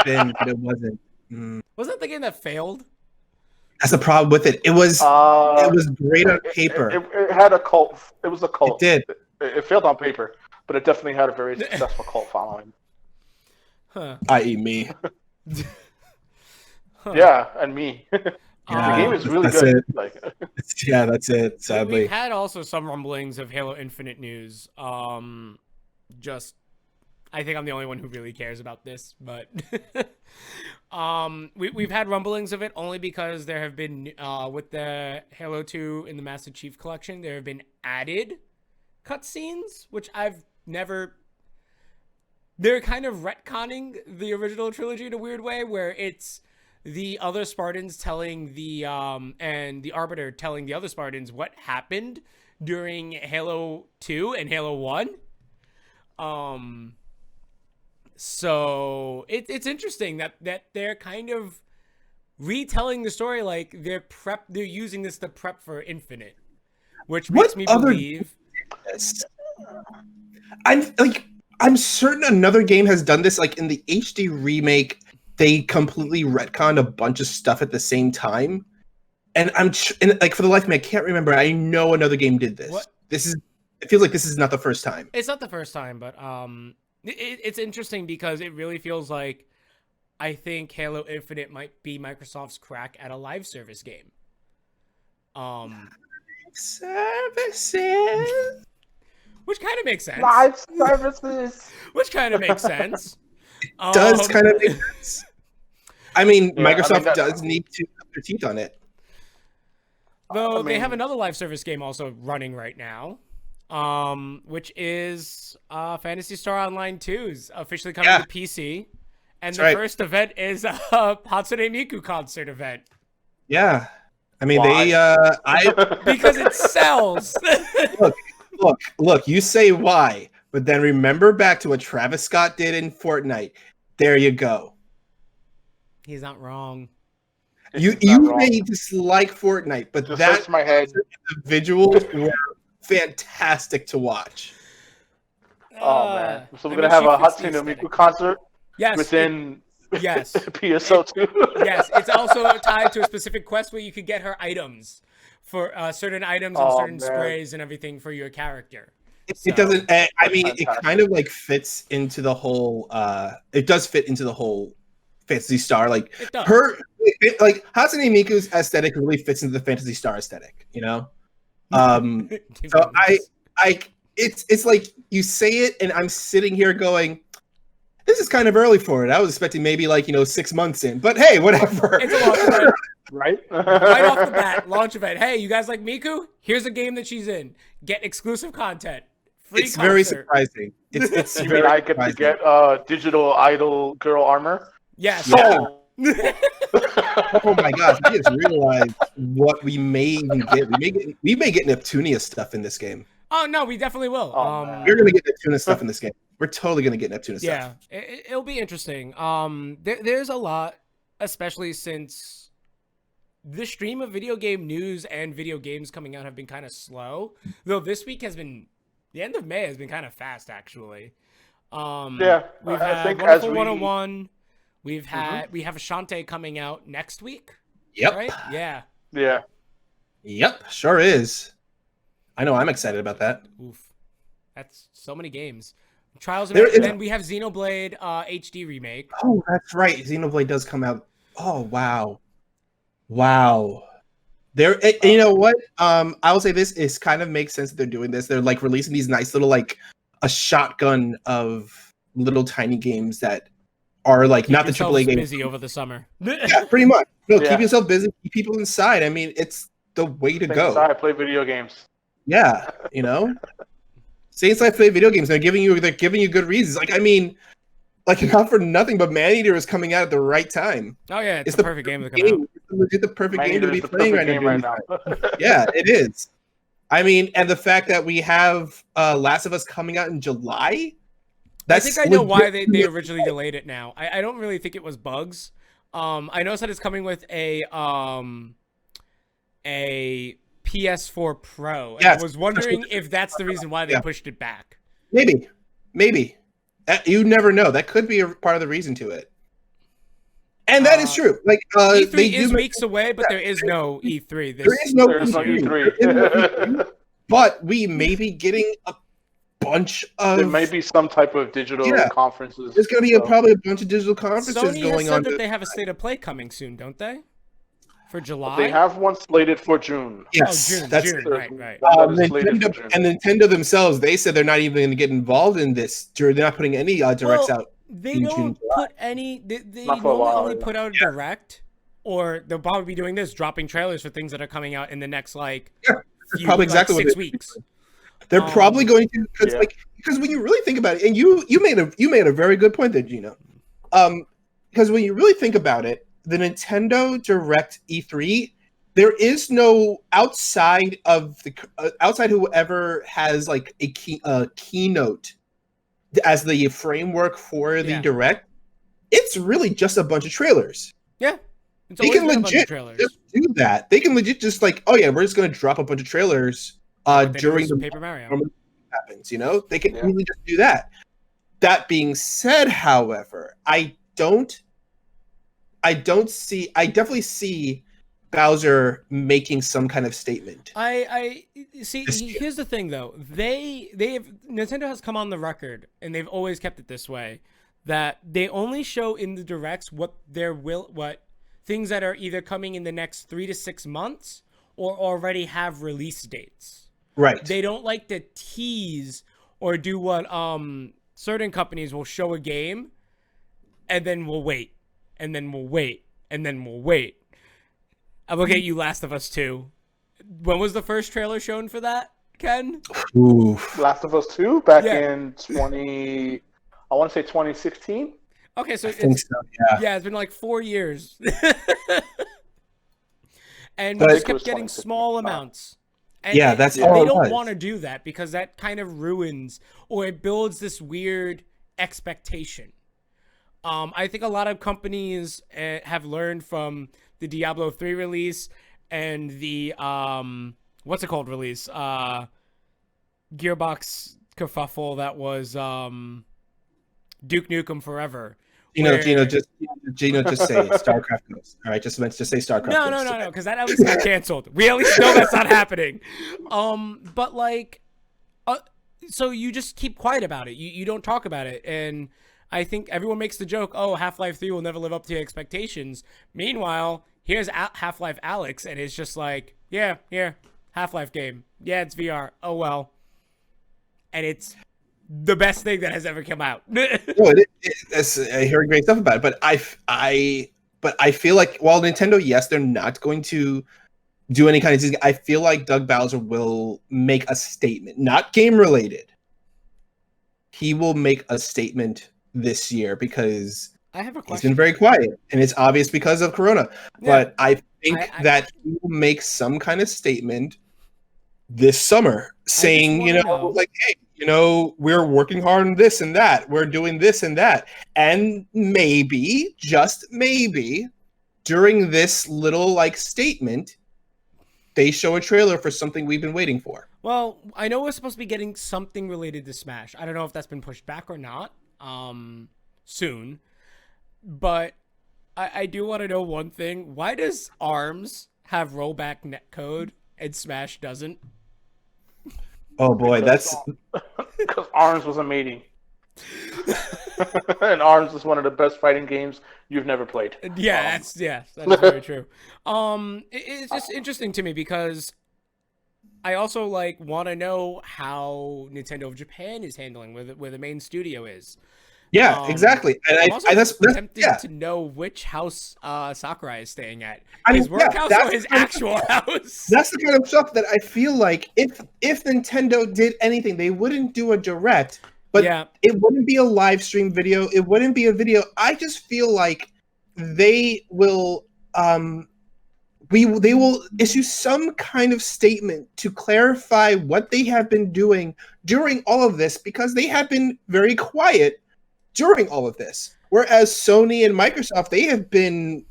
game, but it wasn't. Wasn't that the game that failed? That's the problem with it. It was great on paper. It had a cult. It was a cult. It did. It failed on paper, but it definitely had a very successful cult following. Huh. I.e. me. Yeah, and me. Yeah, the game is really good. It. Like, yeah, that's it. Sadly, we've had also some rumblings of Halo Infinite news. I think I'm the only one who really cares about this, but we've had rumblings of it only because there have been with the Halo 2 in the Master Chief Collection, there have been added cutscenes, which I've never. They're kind of retconning the original trilogy in a weird way, where it's the other Spartans telling the and the Arbiter telling the other Spartans what happened during Halo 2 and Halo 1. So it's interesting that they're kind of retelling the story, like they're using this to prep for Infinite, which makes me believe. I'm certain another game has done this. Like in the HD remake, they completely retconned a bunch of stuff at the same time, and like for the life of me, I can't remember. I know another game did this. What? It feels like this is not the first time. It's not the first time, but it's interesting because it really feels like I think Halo Infinite might be Microsoft's crack at a live service game. Services. Which kind of makes sense. Live services. Which kind of makes sense. Does kind of make sense. I mean, Microsoft does need to put their teeth on it. Though they have another live service game also running right now, which is Phantasy Star Online 2's officially coming to PC. And the first event is a Hatsune Miku concert event. Yeah. I mean, because it sells. Look, you say why, but then remember back to what Travis Scott did in Fortnite. There you go. He's not wrong. You may dislike Fortnite, but just that my head. Individuals were fantastic to watch. Oh man! So we're gonna have a Hatsune Miku concert. Yes. Within. Yes. PSO2. Yes, it's also tied to a specific quest where you could get her items for certain items and certain sprays and everything for your character. It doesn't. I mean, it kind of like fits into the whole. It does fit into the whole Phantasy Star. Like like Hatsune Miku's aesthetic really fits into the Phantasy Star aesthetic. You know. So it's like you say it, and I'm sitting here going, this is kind of early for it. I was expecting maybe 6 months in, but hey, whatever. It's a launch event. Right? Right off the bat, launch event. Hey, you guys like Miku? Here's a game that she's in. Get exclusive content. It's very surprising. It's you mean I get to get digital idol girl armor? Yes. Yeah. Oh my gosh! I just realized what we may even get. We may get Neptunia stuff in this game. Oh no, we definitely will. We're gonna get Neptunia stuff in this game. We're totally gonna get Neptunia stuff. Yeah, it'll be interesting. There's a lot, especially since the stream of video game news and video games coming out have been kind of slow. Though this week the end of May has been kind of fast, actually. Yeah, We've I had think Wonderful as we 101. We have Ashante coming out next week. Yep. Right? Yeah. yeah. Yep. Sure is. I know. I'm excited about that. Oof. That's so many games. Trials of There Mana, is- then we have Xenoblade HD remake. Oh, that's right. Xenoblade does come out. Oh, wow. Wow. You know what? I will say this is kind of makes sense that they're doing this. They're like releasing these nice little like a shotgun of little tiny games that are like Keep not the yourselves AAA games. busy over the summer. Yeah, pretty much. No, Yeah. keep yourself busy, keep people inside. I mean, it's the way to Stay go. inside, play video games. Yeah, you know. Stay inside, play video games. They're giving you good reasons. Like, I mean, like not for nothing, but Maneater is coming out at the right time. Oh yeah, it's the perfect game to come out. It's legit the perfect game to Maneater be is the playing perfect right game right now. now. Yeah, it is. I mean, and the fact that we have Last of Us coming out in July. I think I know why they originally delayed it now. I don't really think it was bugs. I noticed that it's coming with a PS4 Pro. And Yes. I was wondering if that's the reason why they pushed it back. Maybe. You never know. That could be a part of the reason to it. And that is true. Like E3 is weeks away, but there is no E3. There is no E3. But we may be getting a bunch of. There may be some type of digital conferences. There's going to be probably a bunch of digital conferences Sony going has on. said that they have a state of play coming soon, don't they? For July. They have one slated for June. Yes, June. that's June. Right. Nintendo themselves, they said they're not even going to get involved in this. They're not putting any directs out. They don't put any. They normally only put out a direct, or they'll probably be doing this, dropping trailers for things that are coming out in the next probably exactly 6 weeks. They're probably going to because when you really think about it, and you made a very good point there, Gino. Because when you really think about it, the Nintendo Direct E3, there is no outside whoever has like a keynote as the framework for the Direct. It's really just a bunch of trailers. Yeah, they can legit just do that. They can legit just like, oh yeah, we're just going to drop a bunch of trailers during the Paper Mario happens. You know, they can really just do that. That being said, however, I definitely see Bowser making some kind of statement. I see. Here's the thing, though. Nintendo has come on the record, and they've always kept it this way, that they only show in the directs what things that are either coming in the next 3 to 6 months or already have release dates. Right. They don't like to tease or do what certain companies will show a game, and then we'll wait. And then we'll wait, and then we'll wait. I'm looking at you, Last of Us 2. When was the first trailer shown for that, Ken? Oof. Last of Us 2 back in 2016. Okay, so it's been like 4 years. And we just kept getting small amounts. And that's they don't want to do that because that kind of ruins or it builds this weird expectation. I think a lot of companies have learned from the Diablo 3 release and the what's it called release? Gearbox kerfuffle that was Duke Nukem Forever. Gino, just say StarCraft goes. All right, just say StarCraft. No, because that at least got canceled. We at least know that's not happening. But like, so you just keep quiet about it. You don't talk about it, and I think everyone makes the joke, oh, Half-Life 3 will never live up to your expectations. Meanwhile, here's Half-Life Alyx, and it's just like, yeah, here, Half-Life game. Yeah, it's VR. Oh, well. And it's the best thing that has ever come out. I hear great stuff about it, but I feel like while Nintendo, yes, they're not going to do any kind of thing, I feel like Doug Bowser will make a statement, not game-related. He will make a statement this year because I have a question. He's been very quiet, and it's obvious because of Corona. Yeah. But I think that he will make some kind of statement this summer saying, like, hey, we're working hard on this and that. We're doing this and that. And maybe, just maybe, during this little, statement, they show a trailer for something we've been waiting for. Well, I know we're supposed to be getting something related to Smash. I don't know if that's been pushed back or not. soon. But I do want to know one thing. Why does ARMS have rollback netcode and Smash doesn't? Oh boy, that's because ARMS was a mating. And ARMS is one of the best fighting games you've never played. Yeah, that's very true. It's just interesting to me because I also like want to know how Nintendo of Japan is handling where the main studio is. Yeah, exactly. And I'm also that's tempted to know which house Sakurai is staying at. His work house or his actual house? That's the kind of stuff that I feel like if Nintendo did anything, they wouldn't do a direct, but it wouldn't be a live stream video. It wouldn't be a video. I just feel like they will they will issue some kind of statement to clarify what they have been doing during all of this, because they have been very quiet during all of this. Whereas Sony and Microsoft, they have been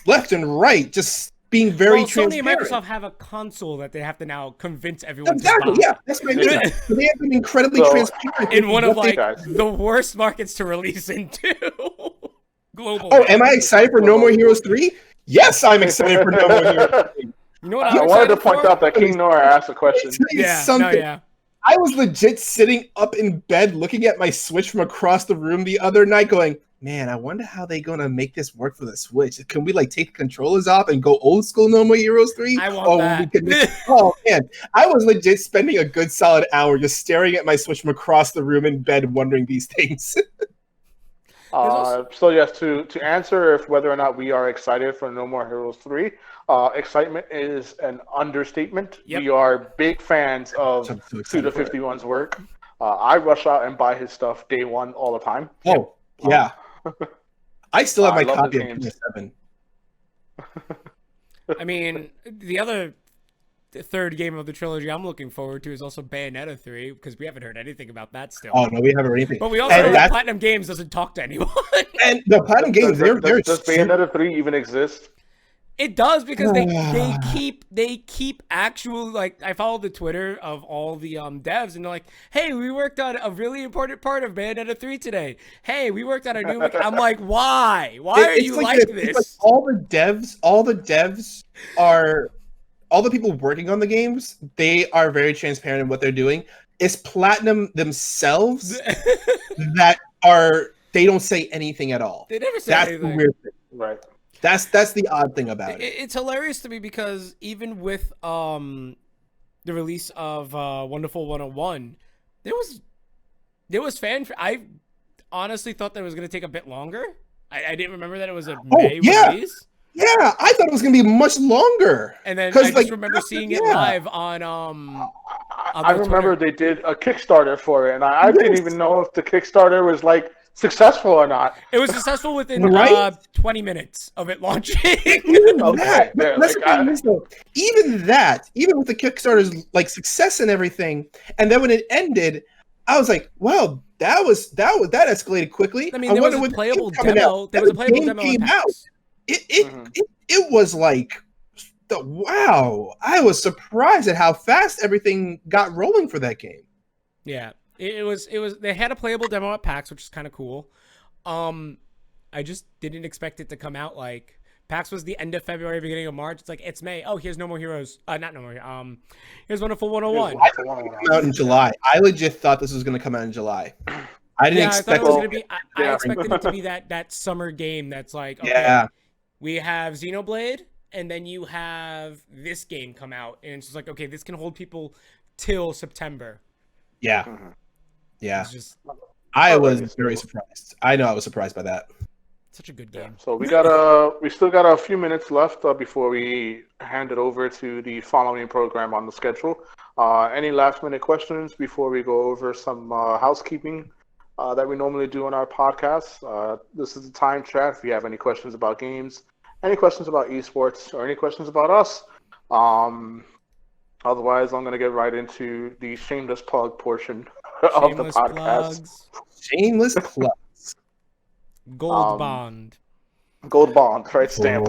left and right, just being very transparent. Sony and Microsoft have a console that they have to now convince everyone to buy. Yeah, that's what I mean. So they have been incredibly transparent. In one of the worst markets to release into. Global. Oh, am I excited for No More Heroes 3? Yes, I'm excited for No More Heroes 3. You know what I wanted to point out that King Nora asked a question. I was legit sitting up in bed looking at my Switch from across the room the other night going, man, I wonder how they're going to make this work for the Switch. Can we like take the controllers off and go old school No More Heroes 3? I want that. Oh, man. I was legit spending a good solid hour just staring at my Switch from across the room in bed wondering these things. So yes, to answer if whether or not we are excited for No More Heroes 3, excitement is an understatement. Yep. We are big fans of Suda51's work. I rush out and buy his stuff day one all the time. Oh, yeah. I still have my copy of PS7. I mean, the third game of the trilogy I'm looking forward to is also Bayonetta 3, because we haven't heard anything about that still. Oh, no, we haven't heard anything. But we also heard that Platinum Games doesn't talk to anyone. And the Platinum Games, does Bayonetta 3 even exist? It does, because they keep actual, like, I follow the Twitter of all the devs, and they're like, hey, we worked on a really important part of Bayonetta 3 today. Hey, we worked on a new... I'm like, why? Why are you like this? It's like all the devs are... All the people working on the games, they are very transparent in what they're doing. It's Platinum themselves they don't say anything at all. They never say anything. That's the weird thing. Right. That's the odd thing about it. It's hilarious to me because even with the release of Wonderful 101, there was I honestly thought that it was going to take a bit longer. I didn't remember that it was a May release. Yeah, I thought it was going to be much longer. And then I just remember seeing it live on I remember Twitter. They did a Kickstarter for it, and I didn't even know if the Kickstarter was like successful or not. It was successful within 20 minutes of it launching. Even with the Kickstarter's like success and everything, and then when it ended, I was like, wow, that escalated quickly. I mean, there was a playable demo. There was a playable demo in PAX. It was like, wow! I was surprised at how fast everything got rolling for that game. Yeah, it was. They had a playable demo at PAX, which is kind of cool. I just didn't expect it to come out like PAX was the end of February, beginning of March. It's like it's May. Oh, here's No More Heroes. Not No More. Here's Wonderful 101. Come out in July. I legit thought this was going to come out in July. I didn't expect it was going to be. I expected it to be that summer game that's like, okay, we have Xenoblade, and then you have this game come out, and it's just like, okay, this can hold people till September. Yeah. Yeah. I was very surprised. I know I was surprised by that. Such a good game. So we still got a few minutes left before we hand it over to the following program on the schedule. Any last minute questions before we go over some housekeeping that we normally do on our podcast? This is the time chat. If you have any questions about games, any questions about esports, or any questions about us. Otherwise, I'm going to get right into the shameless plug portion of the podcast. Shameless plugs. Gold Bond. Gold Bond, right? Stamp.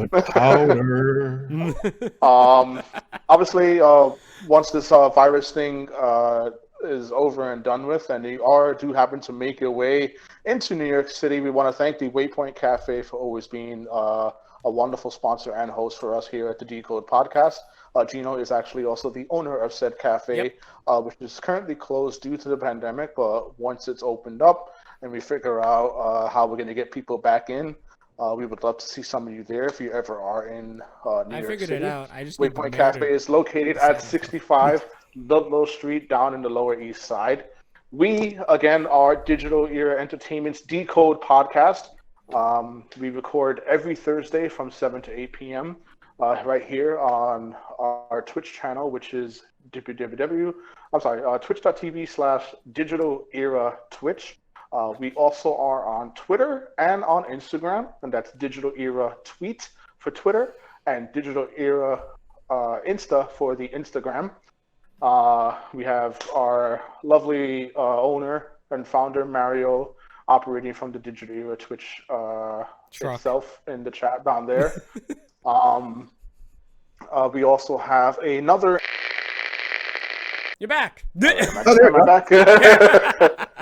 Obviously, once this virus thing is over and done with, and you do happen to make your way into New York City, we want to thank the Waypoint Cafe for always being a wonderful sponsor and host for us here at the Decode Podcast. Gino is actually also the owner of said cafe, which is currently closed due to the pandemic, but once it's opened up and we figure out how we're going to get people back in, we would love to see some of you there if you ever are in New York City. I figured it out. I just Waypoint Cafe is located at 65 Ludlow Street down in the Lower East Side. We, again, are Digital Era Entertainment's Decode Podcast. We record every Thursday from 7 to 8 p.m. Right here on our Twitch channel, which is twitch.tv/Digital Era Twitch. We also are on Twitter and on Instagram, and that's Digital Era Tweet for Twitter and Digital Era Insta for the Instagram. We have our lovely owner and founder, Mario, operating from the Digital Era Twitch itself in the chat down there. We also have another... You're back! Am I back?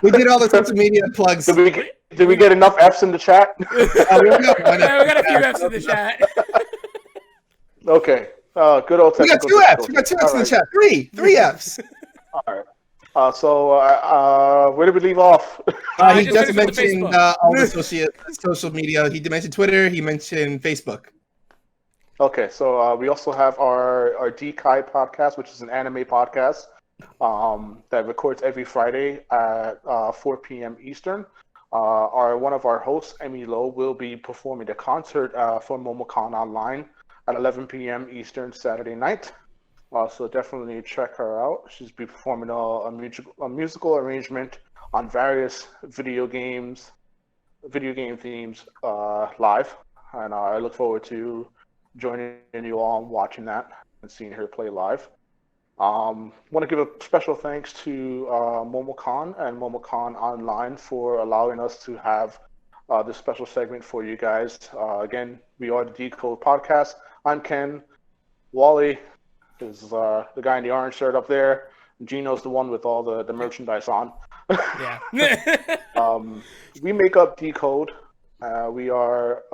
We did all the social media plugs. Did we get enough Fs in the chat? We got a few Fs in the chat. Okay. Good old technical. We got 2 Fs. We got 2 Fs in the chat. Three Fs. All right. So where did we leave off? He just mentioned all the social media. He mentioned Twitter. He mentioned Facebook. Okay, so we also have our DKai podcast, which is an anime podcast that records every Friday at 4 p.m. Eastern. One of our hosts, Emmy Lowe, will be performing a concert for MomoConline at 11 p.m. Eastern Saturday night. So definitely check her out. She's be performing a musical arrangement on various video game themes live, and I look forward to joining you all and watching that and seeing her play live. Want to give a special thanks to MomoCon and MomoCon Online for allowing us to have this special segment for you guys. Again, we are the Decode Podcast. I'm Ken. Wally is the guy in the orange shirt up there. Gino's the one with all the merchandise on. Yeah. We make up Decode. We are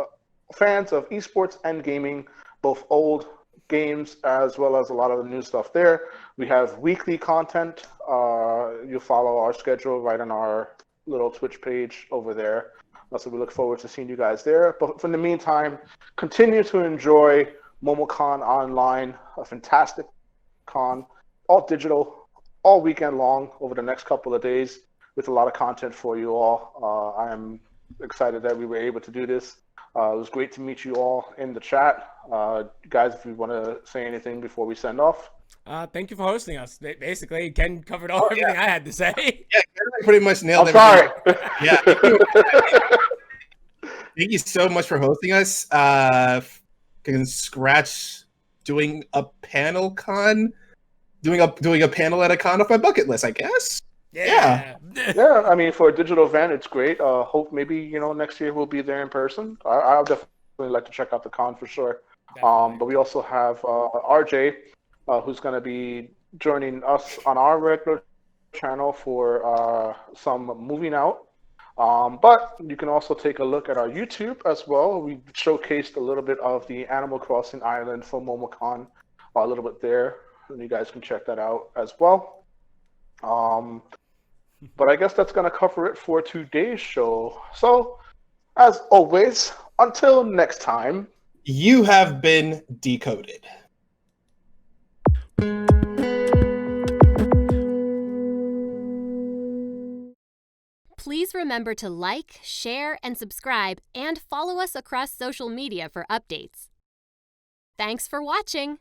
fans of esports and gaming, both old games as well as a lot of the new stuff there. We have weekly content. You'll follow our schedule right on our little Twitch page over there. So we look forward to seeing you guys there. But for the meantime, continue to enjoy MomoCon Online, a fantastic con, all digital, all weekend long over the next couple of days with a lot of content for you all. I am excited that we were able to do this. It was great to meet you all in the chat. Guys, if you want to say anything before we send off. Thank you for hosting us. Basically, Ken covered everything I had to say. Yeah, Ken pretty much nailed it. Sorry. Yeah. Thank you so much for hosting us. Can scratch doing a panel con, doing a panel at a con off my bucket list, I guess. Yeah. Yeah, I mean, for a digital event, it's great. Hope maybe, next year we'll be there in person. I'll definitely like to check out the con for sure. But we also have RJ, who's going to be joining us on our regular channel for some moving out. But you can also take a look at our YouTube as well. We showcased a little bit of the Animal Crossing Island for MomoCon, a little bit there, and you guys can check that out as well. But I guess that's going to cover it for today's show. So, as always, until next time, you have been decoded. Please remember to like, share, and subscribe, and follow us across social media for updates. Thanks for watching!